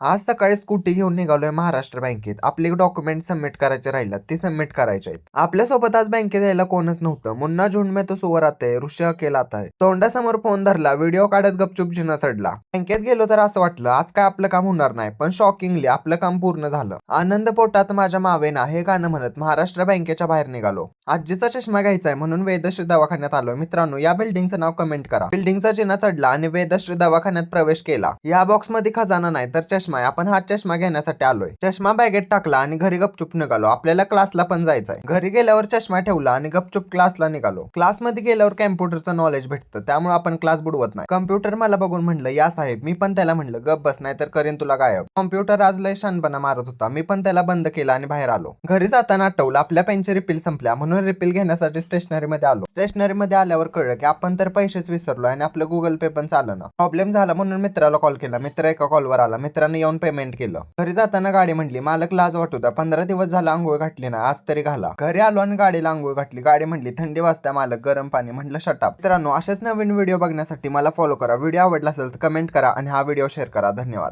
आज सकाळी स्कूटी घेऊन निघालोय महाराष्ट्र बँकेत. आपले डॉक्युमेंट सबमिट करायचे राहिलेत, ते सबमिट करायचे आहेत. आपल्यासोबत आज बँकेत यायला कोणच नव्हतं. मुन्ना झुंड में तो सुअर आता है, ऋषी अकेला आता है. तोंडासमोर फोन धरला, व्हिडिओ काढत गपचूप जिना चढला. बँकेत गेलो तर असं वाटलं आज काय आपलं काम होणार नाही, पण शॉकिंगली आपलं काम पूर्ण झालं. आनंद पोटात माझ्या मावेना हे गाणं म्हणत महाराष्ट्र बँकेच्या बाहेर निघालो. आजीचा चष्मा घ्यायचाय म्हणून वेदश्री दवाखान्यात आलोय. मित्रांनो, या बिल्डिंगचं नाव कमेंट करा. बिल्डिंगचा जिना चढला आणि वेदश्री दवाखान्यात प्रवेश केला. या बॉक्स मध्ये खजाना नाही तर चष्मा. आपण हा चष्मा घेण्यासाठी आलोय. चष्मा बॅगेत टाकला आणि घरी गपचूप निघालो. आपल्याला क्लासला पण जायचंय. घरी गेल्यावर चष्मा ठेवला आणि गपचूप क्लासला निघालो. क्लासमध्ये गेल्यावर कॅम्प्युटरचं नॉलेज भेटतं, त्यामुळे आपण क्लास बुडवत नाही. कम्प्युटर मला बघून म्हणलं या साहेब. मी पण त्याला म्हणलं गप बस नाही तर करेन तुला गायब. कम्प्युटर आज लय शानपणा मारत होता. मी पण त्याला बंद केला आणि बाहेर आलो. घरी जाताना आठवलं आपल्या पेनच्या रिफिल संपल्या, म्हणून रिफिल घेण्यासाठी स्टेशनरी मध्ये आलो. स्टेशनरी मध्ये आल्यावर कळलं की आपण तर पैसेच विसरलो आणि आपलं गुगल पे पण चालना. प्रॉब्लेम झाला म्हणून मित्राला कॉल केला. मित्र एका कॉलवर आला. मित्राने येऊन पेमेंट केलं. घरी जाताना गाडी म्हणली मालक लाज वाटू द्या, 15 दिवस झाला आंघोळ घातली ना, आज तरी घाला. घरी आलो आणि गाडीला आंघोळ घातली. गाडी म्हणली थंडी वाजता मालक, गरम पाणी. म्हटलं शटअप. मित्रांनो, अशाच नवीन व्हिडिओ बघण्यासाठी मला फॉलो करा. व्हिडिओ आवडला असेल तर कमेंट करा आणि हा व्हिडिओ शेअर करा. धन्यवाद.